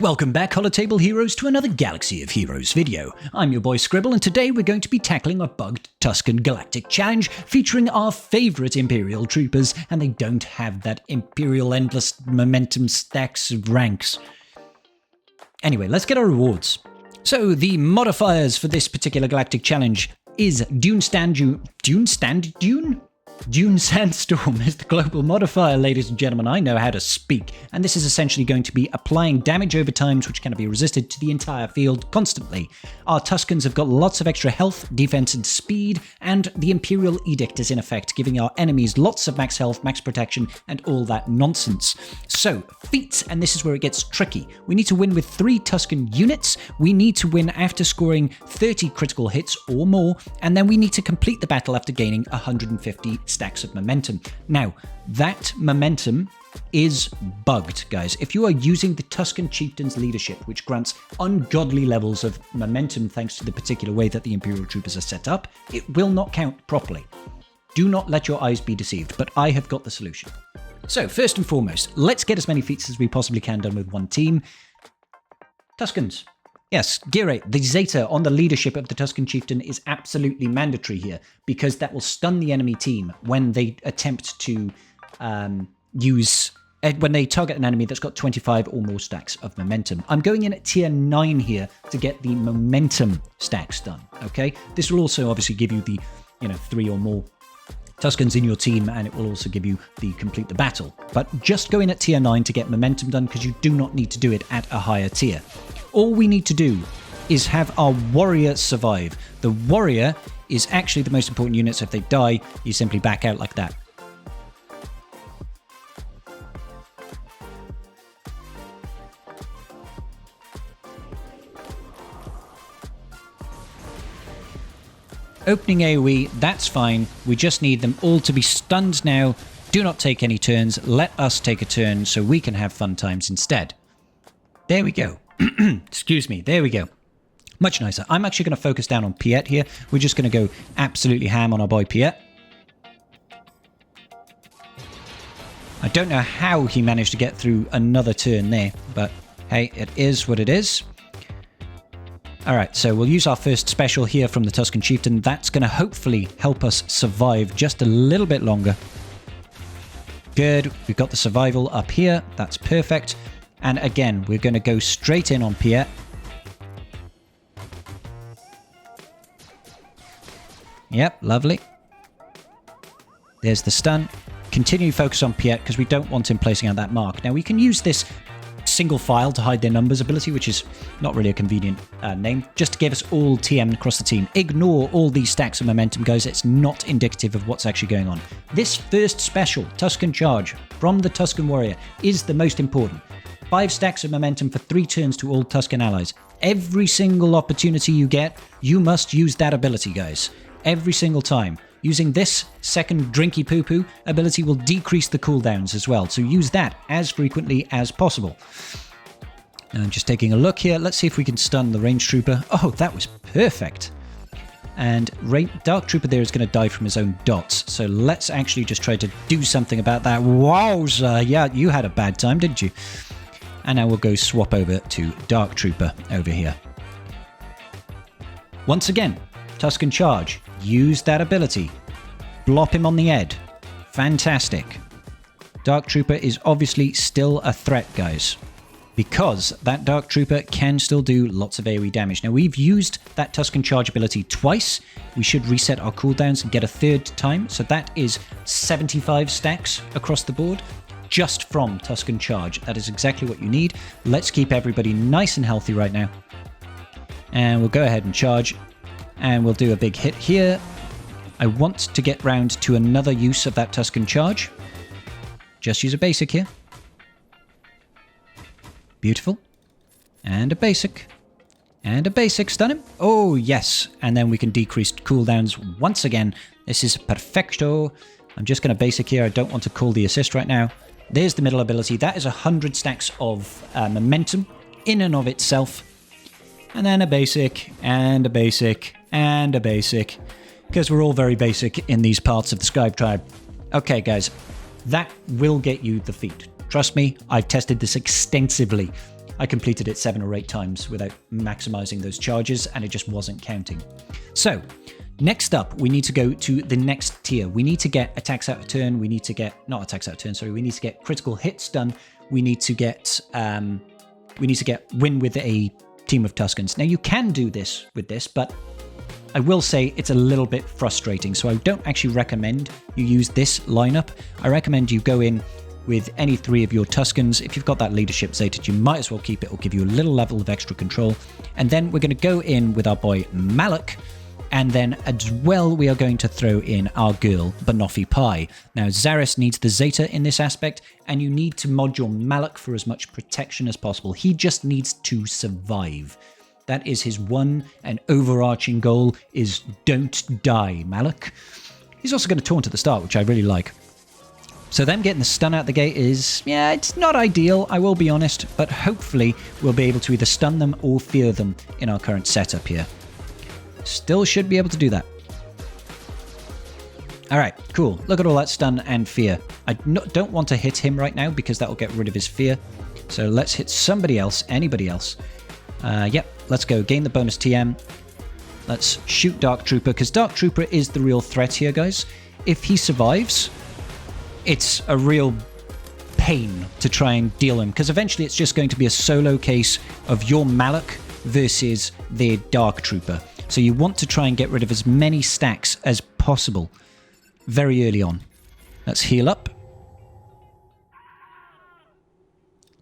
Welcome back, Holotable Heroes, to another Galaxy of Heroes video. I'm your boy Scribble, and today we're going to be tackling a bugged Tusken Galactic challenge featuring our favourite Imperial troopers, and they don't have that Imperial endless momentum stacks of ranks. Anyway, let's get our rewards. So, the modifiers for this particular Galactic challenge is Dune Sandstorm is the global modifier, ladies and gentlemen. I know how to speak. And this is essentially going to be applying damage over times which cannot be resisted to the entire field constantly. Our Tuskens have got lots of extra health, defense, and speed, and the Imperial Edict is in effect, giving our enemies lots of max health, max protection, and all that nonsense. So, feats, and this is where it gets tricky. We need to win with 3 Tusken units, we need to win after scoring 30 critical hits or more, and then we need to complete the battle after gaining 150 stacks of momentum. Now, that momentum is bugged, guys. If you are using the Tusken Chieftain's leadership, which grants ungodly levels of momentum thanks to the particular way that the Imperial troopers are set up, it will not count properly. Do not let your eyes be deceived, but I have got the solution. So, first and foremost, let's get as many feats as we possibly can done with one team. Tuskens. Yes, Xaereth, the Zeta on the leadership of the Tusken Chieftain is absolutely mandatory here, because that will stun the enemy team when they attempt to when they target an enemy that's got 25 or more stacks of momentum. I'm going in at tier 9 here to get the momentum stacks done, okay? This will also obviously give you the, 3 or more Tuskens in your team, and it will also give you the complete the battle. But just go in at tier 9 to get momentum done, because you do not need to do it at a higher tier. All we need to do is have our warrior survive. The warrior is actually the most important unit, so if they die, you simply back out like that. Opening AoE, that's fine. We just need them all to be stunned now. Do not take any turns. Let us take a turn so we can have fun times instead. There we go. Excuse me. There we go. Much nicer. I'm actually going to focus down on Piet here. We're just going to go absolutely ham on our boy Piet. I don't know how he managed to get through another turn there, but hey, it is what it is. Alright, so we'll use our first special here from the Tusken Chieftain. That's going to hopefully help us survive just a little bit longer. Good. We've got the survival up here. That's perfect. And again, we're going to go straight in on Piet. Yep, lovely. There's the stun. Continue focus on Piet because we don't want him placing out that mark. Now, we can use this single file to hide their numbers ability, which is not really a convenient name, just to give us all TM across the team. Ignore all these stacks of momentum, guys. It's not indicative of what's actually going on. This first special, Tusken Charge, from the Tusken Warrior, is the most important. 5 stacks of momentum for 3 turns to all Tusken allies. Every single opportunity you get, you must use that ability, guys. Every single time. Using this second Drinky Poo Poo ability will decrease the cooldowns as well, so use that as frequently as possible. Now I'm just taking a look here. Let's see if we can stun the Range Trooper. Oh, that was perfect. And Dark Trooper there is going to die from his own dots, so let's actually just try to do something about that. Wowza! Yeah, you had a bad time, didn't you? And now we'll go swap over to Dark Trooper over here. Once again, Tusken Charge. Use that ability. Blop him on the head. Fantastic. Dark Trooper is obviously still a threat, guys, because that Dark Trooper can still do lots of AoE damage. Now, we've used that Tusken Charge ability twice. We should reset our cooldowns and get a third time, so that is 75 stacks across the board just from Tusken Charge. That is exactly what you need. Let's keep everybody nice and healthy right now. And we'll go ahead and charge. And we'll do a big hit here. I want to get round to another use of that Tusken Charge. Just use a basic here. Beautiful. And a basic. And a basic. Stun him. Oh, yes. And then we can decrease cooldowns once again. This is perfecto. I'm just going to basic here. I don't want to call the assist right now. There's the middle ability. That is 100 stacks of momentum in and of itself. And then a basic, and a basic, and a basic. Because we're all very basic in these parts of the Scribe Tribe. Okay, guys. That will get you the feat. Trust me, I've tested this extensively. I completed it 7 or 8 times without maximizing those charges, and it just wasn't counting. So, next up, we need to go to the next tier. We need to get attacks out of turn. We need to get, not attacks out of turn, sorry. We need to get critical hits done. We need to get win with a team of Tuskens. Now, you can do this with this, but I will say it's a little bit frustrating. So I don't actually recommend you use this lineup. I recommend you go in with any 3 of your Tuskens. If you've got that leadership Xaereth, you might as well keep it. It'll give you a little level of extra control. And then we're going to go in with our boy Malak. And then as well, we are going to throw in our girl, Banoffee Pie. Now, Xaereth needs the Zeta in this aspect, and you need to mod your Malak for as much protection as possible. He just needs to survive. That is his one and overarching goal, is don't die, Malak. He's also going to taunt at the start, which I really like. So them getting the stun out the gate is, yeah, it's not ideal, I will be honest, but hopefully we'll be able to either stun them or fear them in our current setup here. Still should be able to do that. Alright, cool. Look at all that stun and fear. I don't want to hit him right now because that will get rid of his fear. So let's hit somebody else, anybody else. Yep, let's go. Gain the bonus TM. Let's shoot Dark Trooper, because Dark Trooper is the real threat here, guys. If he survives, it's a real pain to try and deal him, because eventually it's just going to be a solo case of your Malak versus their Dark Trooper. So you want to try and get rid of as many stacks as possible very early on. Let's heal up.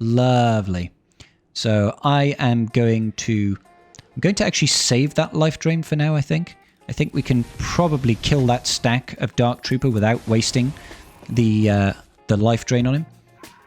Lovely. So I am going to actually save that life drain for now, I think. I think we can probably kill that stack of Dark Trooper without wasting the life drain on him.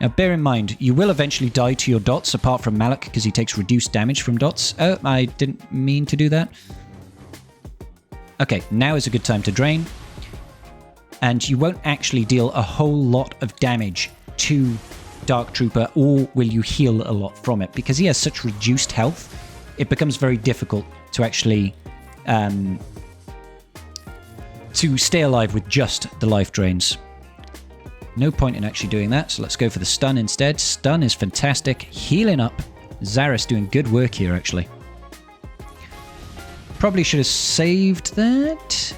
Now, bear in mind, you will eventually die to your dots, apart from Malak, because he takes reduced damage from dots. Oh, I didn't mean to do that. Okay, now is a good time to drain. And you won't actually deal a whole lot of damage to Dark Trooper, or will you heal a lot from it? Because he has such reduced health, it becomes very difficult to actually to stay alive with just the life drains. No point in actually doing that, so let's go for the stun instead. Stun is fantastic. Healing up. Xaereth's doing good work here, actually. Probably should have saved that.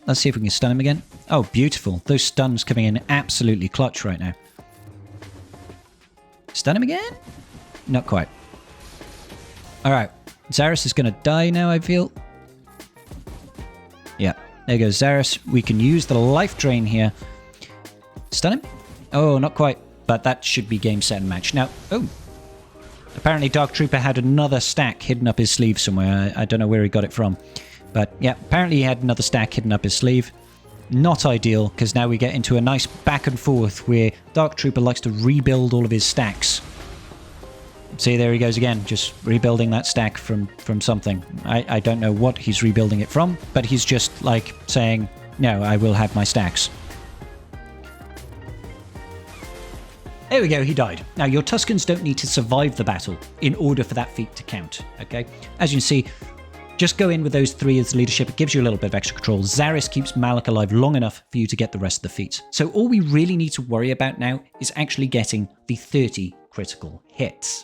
Let's see if we can stun him again. Oh, beautiful. Those stuns coming in absolutely clutch right now. Stun him again? Not quite. Alright. Xaereth is going to die now, I feel. Yeah. There goes Xaereth. We can use the life drain here. Stun him? Oh, not quite. But that should be game, set, and match. Now, oh. Apparently Dark Trooper had another stack hidden up his sleeve somewhere. I don't know where he got it from. But yeah, apparently he had another stack hidden up his sleeve. Not ideal, because now we get into a nice back and forth where Dark Trooper likes to rebuild all of his stacks. See, there he goes again, just rebuilding that stack from something. I don't know what he's rebuilding it from, but he's just like saying, no, I will have my stacks. There we go, he died. Now, your Tuskens don't need to survive the battle in order for that feat to count, okay? As you can see, just go in with those 3 as leadership. It gives you a little bit of extra control. Xaereth keeps Malak alive long enough for you to get the rest of the feats. So all we really need to worry about now is actually getting the 30 critical hits.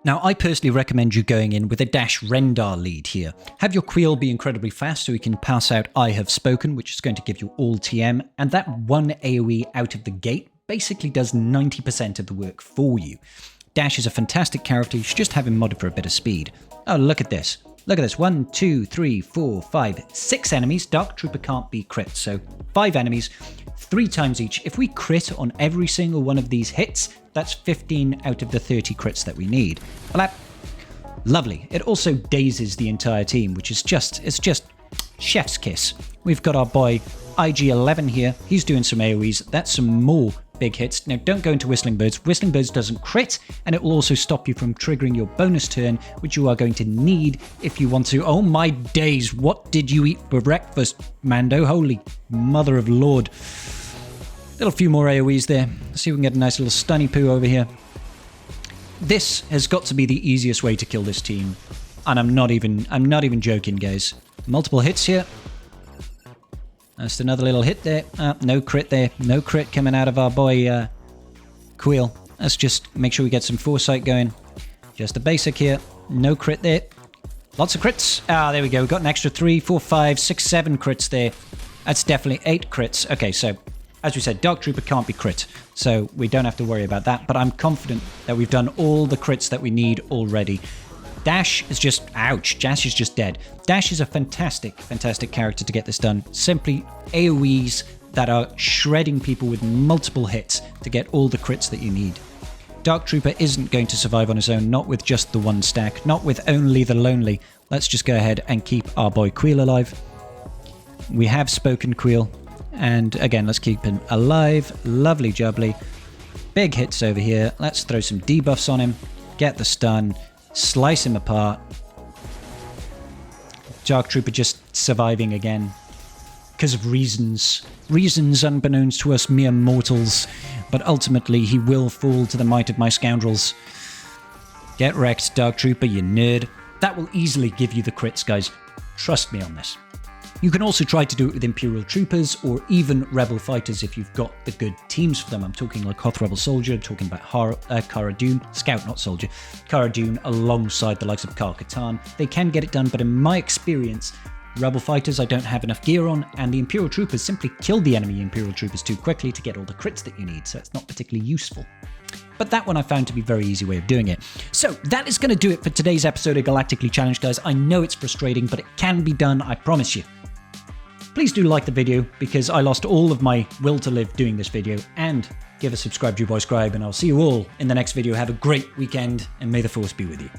Now, I personally recommend you going in with a dash Rendar lead here. Have your Queel be incredibly fast so you can pass out I Have Spoken, which is going to give you all TM, and that one AoE out of the gate basically does 90% of the work for you. Dash is a fantastic character, you should just have him modded for a bit of speed. Oh, look at this. Look at this. 1, 2, 3, 4, 5, 6 enemies. Dark Trooper can't be crit, so 5 enemies, 3 times each. If we crit on every single one of these hits, that's 15 out of the 30 crits that we need. Well, that, lovely. It also dazes the entire team, which is just, it's just chef's kiss. We've got our boy IG-11 here. He's doing some AoEs. That's some more big hits. Now, don't go into Whistling Birds. Whistling Birds doesn't crit, and it will also stop you from triggering your bonus turn, which you are going to need if you want to. Oh my days, what did you eat for breakfast, Mando? Holy mother of Lord. Little few more AoEs there. Let's see if we can get a nice little stunny poo over here. This has got to be the easiest way to kill this team, and I'm not even joking, guys. Multiple hits here. Just another little hit there. No crit there. No crit coming out of our boy Queel. Let's just make sure we get some foresight going. Just the basic here. No crit there. Lots of crits. Ah, there we go. We've got an extra 3, 4, 5, 6, 7 crits there. That's definitely 8 crits. Okay, so as we said, Dark Trooper can't be crit, so we don't have to worry about that. But I'm confident that we've done all the crits that we need already. Dash is just... ouch. Dash is just dead. Dash is a fantastic, fantastic character to get this done. Simply AoEs that are shredding people with multiple hits to get all the crits that you need. Dark Trooper isn't going to survive on his own, not with just the one stack, not with only the lonely. Let's just go ahead and keep our boy Queel alive. We have spoken Queel, and again, let's keep him alive. Lovely jubbly. Big hits over here. Let's throw some debuffs on him, get the stun, slice him apart. Dark Trooper just surviving again because of reasons unbeknownst to us mere mortals. But ultimately, he will fall to the might of my scoundrels. Get wrecked, Dark Trooper, you nerd. That will easily give you the crits, guys. Trust me on this. You can also try to do it with Imperial Troopers or even Rebel Fighters if you've got the good teams for them. I'm talking like Hoth Rebel Soldier, I'm talking about Cara Dune, Scout, not Soldier. Cara Dune alongside the likes of Kyle Katarn. They can get it done, but in my experience, Rebel Fighters I don't have enough gear on, and the Imperial Troopers simply kill the enemy Imperial Troopers too quickly to get all the crits that you need, so it's not particularly useful. But that one I found to be a very easy way of doing it. So that is going to do it for today's episode of Galactically Challenged, guys. I know it's frustrating, but it can be done, I promise you. Please do like the video, because I lost all of my will to live doing this video, and give a subscribe to your boy Scribe, and I'll see you all in the next video. Have a great weekend, and may the Force be with you.